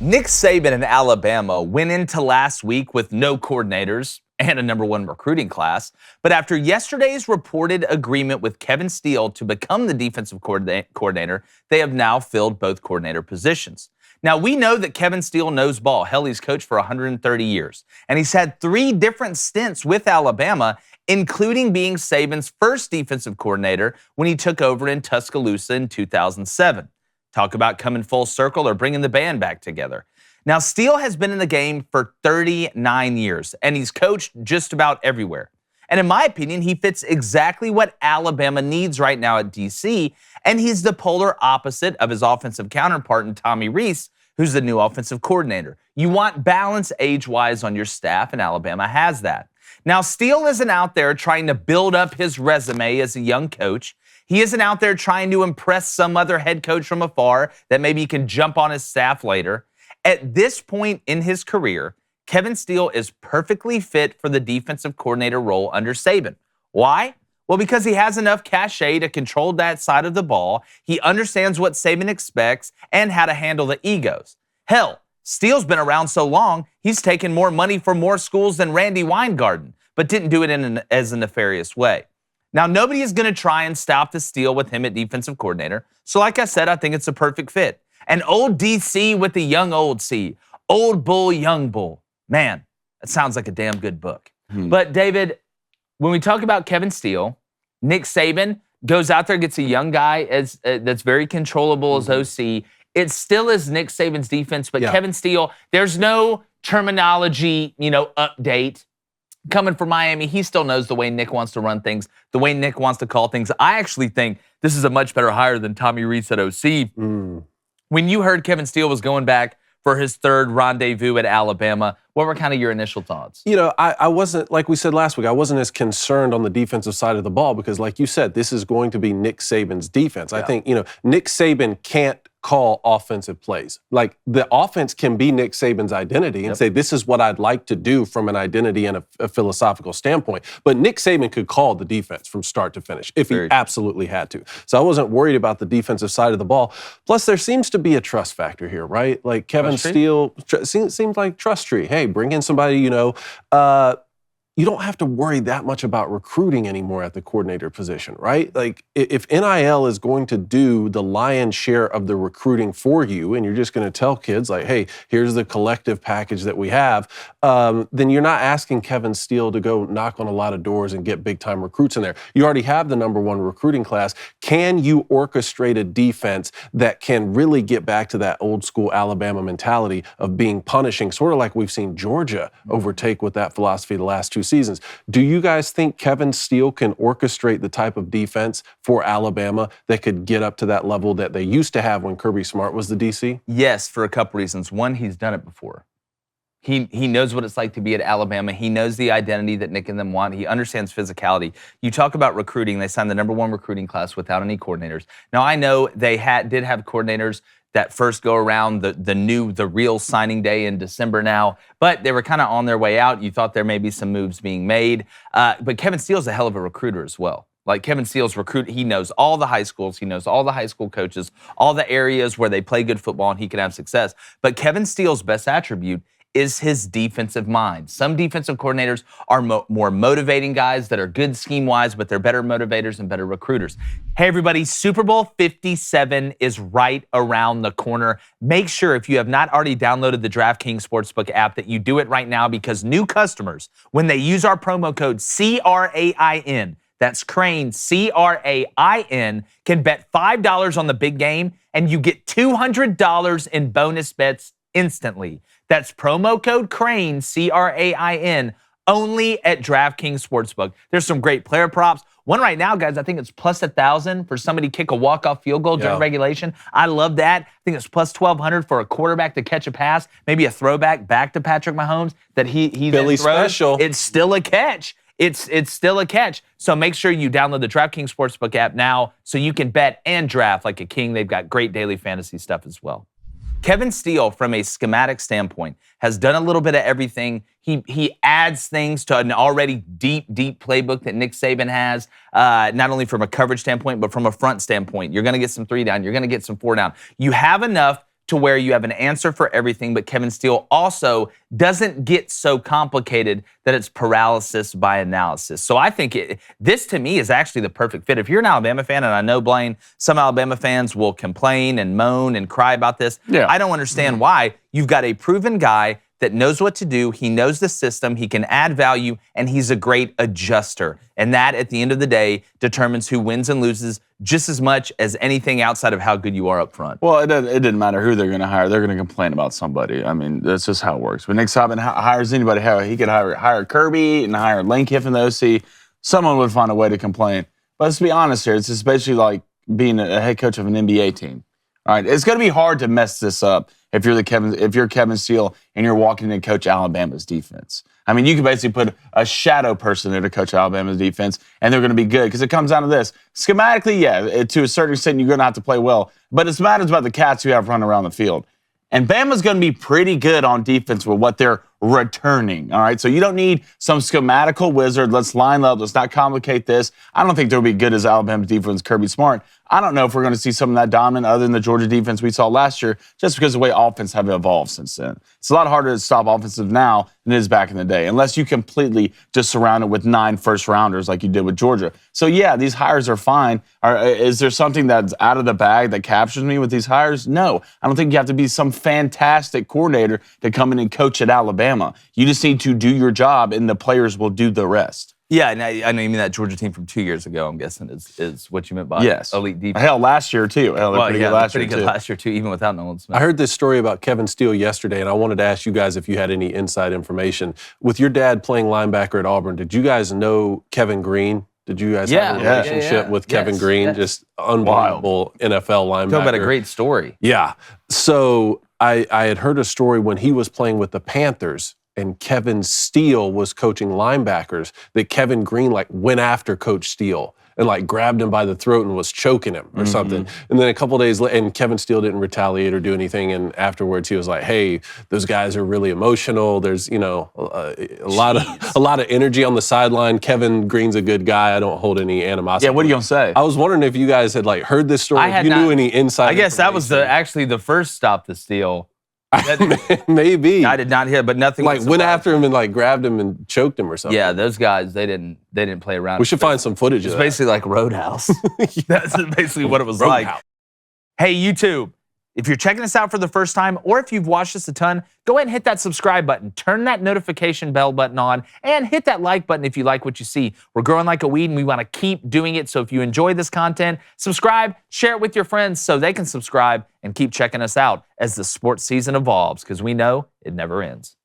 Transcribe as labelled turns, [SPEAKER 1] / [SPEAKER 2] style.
[SPEAKER 1] Nick Saban and Alabama went into last week with no coordinators and a #1 recruiting class. But after yesterday's reported agreement with Kevin Steele to become the defensive coordinator, they have now filled both coordinator positions. Now, we know that Kevin Steele knows ball. Hell, he's coached for 130 years. And he's had 3 different stints with Alabama, including being Saban's first defensive coordinator when he took over in Tuscaloosa in 2007. Talk about coming full circle or bringing the band back together. Now, Steele has been in the game for 39 years, and he's coached just about everywhere. And in my opinion, he fits exactly what Alabama needs right now at DC, and he's the polar opposite of his offensive counterpart in Tommy Rees, who's the new offensive coordinator. You want balance age-wise on your staff, and Alabama has that. Now, Steele isn't out there trying to build up his resume as a young coach. He isn't out there trying to impress some other head coach from afar that maybe he can jump on his staff later. At this point in his career, Kevin Steele is perfectly fit for the defensive coordinator role under Saban. Why? Well, because he has enough cachet to control that side of the ball. He understands what Saban expects and how to handle the egos. Hell, Steele's been around so long, he's taken more money from more schools than Randy Weingarten, but didn't do it as a nefarious way. Now, nobody is going to try and stop the Steele with him at defensive coordinator. So like I said, I think it's a perfect fit. And old DC with the young old C. Old bull, young bull. Man, that sounds like a damn good book. But David, when we talk about Kevin Steele, Nick Saban goes out there, gets a young guy that's very controllable as OC. It still is Nick Saban's defense, but Kevin Steele, there's no terminology, update. Coming from Miami, he still knows the way Nick wants to run things, the way Nick wants to call things. I actually think this is a much better hire than Tommy Rees at OC. When you heard Kevin Steele was going back for his 3rd rendezvous at Alabama, what were kind of your initial thoughts?
[SPEAKER 2] I wasn't, like we said last week, I wasn't as concerned on the defensive side of the ball because, like you said, this is going to be Nick Saban's defense. I think, Nick Saban can't call offensive plays. Like, the offense can be Nick Saban's identity and say, this is what I'd like to do from an identity and a philosophical standpoint. But Nick Saban could call the defense from start to finish if he absolutely had to. So I wasn't worried about the defensive side of the ball. Plus, there seems to be a trust factor here, right? Like, Kevin Steele seems like trust tree. Hey, bring in somebody, you don't have to worry that much about recruiting anymore at the coordinator position, right? Like, if NIL is going to do the lion's share of the recruiting for you, and you're just going to tell kids, like, hey, here's the collective package that we have, then you're not asking Kevin Steele to go knock on a lot of doors and get big-time recruits in there. You already have the #1 recruiting class. Can you orchestrate a defense that can really get back to that old-school Alabama mentality of being punishing, sort of like we've seen Georgia overtake with that philosophy the last 2 seasons? Do you guys think Kevin Steele can orchestrate the type of defense for Alabama that could get up to that level that they used to have when Kirby Smart was the DC?
[SPEAKER 1] Yes, for a couple reasons. One, he's done it before. He knows what it's like to be at Alabama. He knows the identity that Nick and them want. He understands physicality. You talk about recruiting. They signed the #1 recruiting class without any coordinators. Now, I know they did have coordinators that first go around the real signing day in December now, but they were kind of on their way out. You thought there may be some moves being made. But Kevin Steele's a hell of a recruiter as well. Like, Kevin Steele's he knows all the high schools, he knows all the high school coaches, all the areas where they play good football and he can have success. But Kevin Steele's best attribute is his defensive mind. Some defensive coordinators are more motivating guys that are good scheme-wise, but they're better motivators and better recruiters. Hey, everybody, Super Bowl 57 is right around the corner. Make sure, if you have not already downloaded the DraftKings Sportsbook app, that you do it right now, because new customers, when they use our promo code CRAIN, that's Crane, CRAIN, can bet $5 on the big game, and you get $200 in bonus bets instantly. That's promo code Crane, CRAIN, only at DraftKings Sportsbook. There's some great player props. One right now, guys, I think it's plus 1,000 for somebody to kick a walk-off field goal during regulation. I love that. I think it's plus 1,200 for a quarterback to catch a pass, maybe a throwback back to Patrick Mahomes that he
[SPEAKER 2] Billy
[SPEAKER 1] then throws.
[SPEAKER 2] Special.
[SPEAKER 1] It's still a catch. It's still a catch. So make sure you download the DraftKings Sportsbook app now so you can bet and draft like a king. They've got great daily fantasy stuff as well. Kevin Steele, from a schematic standpoint, has done a little bit of everything. He adds things to an already deep playbook that Nick Saban has, not only from a coverage standpoint, but from a front standpoint. You're going to get some 3 down. You're going to get some 4 down. You have enough to where you have an answer for everything, but Kevin Steele also doesn't get so complicated that it's paralysis by analysis. So I think this to me is actually the perfect fit. If you're an Alabama fan, and I know, Blaine, some Alabama fans will complain and moan and cry about this.
[SPEAKER 3] Yeah.
[SPEAKER 1] I don't understand why. You've got a proven guy that knows what to do. He knows the system. He can add value, and he's a great adjuster. And that, at the end of the day, determines who wins and loses just as much as anything outside of how good you are up front.
[SPEAKER 3] Well, it didn't matter who they're going to hire. They're going to complain about somebody. I mean, that's just how it works. When Nick Saban hires anybody, he could hire Kirby and hire Lane Kiffin, the OC. Someone would find a way to complain. But let's be honest here. It's especially like being a head coach of an NBA team. All right, it's going to be hard to mess this up if you're Kevin Steele and you're walking in to coach Alabama's defense. I mean, you can basically put a shadow person there to coach Alabama's defense, and they're going to be good because it comes down to this. Schematically, yeah, to a certain extent, you're going to have to play well, but it matters about the cats you have running around the field. And Bama's going to be pretty good on defense with what they're returning, all right? So you don't need some schematical wizard. Let's line up. Let's not complicate this. I don't think they'll be good as Alabama's defense, Kirby Smart. I don't know if we're going to see some of that dominant other than the Georgia defense we saw last year, just because of the way offense have evolved since then. It's a lot harder to stop offensive now than it is back in the day, unless you completely just surround it with 9 first-rounders like you did with Georgia. So, yeah, these hires are fine. Is there something that's out of the bag that captures me with these hires? No. I don't think you have to be some fantastic coordinator to come in and coach at Alabama. You just need to do your job, and the players will do the rest.
[SPEAKER 1] Yeah, and I know you mean that Georgia team from 2 years ago, I'm guessing, is what you meant by elite defense.
[SPEAKER 3] Hell, last year, too. Hell, they're pretty good
[SPEAKER 1] last year, too, even without Nolan Smith.
[SPEAKER 2] I heard this story about Kevin Steele yesterday, and I wanted to ask you guys if you had any inside information. With your dad playing linebacker at Auburn, did you guys know Kevin Green? Did you guys have a relationship with Kevin Green? Yes. Just unbelievable NFL linebacker.
[SPEAKER 1] Talk about a great story.
[SPEAKER 2] Yeah. So I had heard a story when he was playing with the Panthers and Kevin Steele was coaching linebackers, that Kevin Green went after Coach Steele and grabbed him by the throat and was choking him or something. And then a couple days later, and Kevin Steele didn't retaliate or do anything. And afterwards, he was like, "Hey, those guys are really emotional. There's a lot of energy on the sideline. Kevin Green's a good guy. I don't hold any animosity."
[SPEAKER 3] Yeah, what are you gonna say?
[SPEAKER 2] I was wondering if you guys had heard this story. If you knew any inside.
[SPEAKER 1] I guess that was actually the first stop to Steele.
[SPEAKER 2] Maybe.
[SPEAKER 1] I did not hear, but nothing.
[SPEAKER 2] Went after him and grabbed him and choked him or something.
[SPEAKER 1] Yeah, those guys, they didn't play around.
[SPEAKER 2] We should find some footage of that.
[SPEAKER 1] It's basically like Roadhouse. That's basically what it was like. Hey, YouTube, if you're checking us out for the first time, or if you've watched us a ton, go ahead and hit that subscribe button, turn that notification bell button on, and hit that like button if you like what you see. We're growing like a weed, and we want to keep doing it. So if you enjoy this content, subscribe, share it with your friends so they can subscribe and keep checking us out as the sports season evolves, because we know it never ends.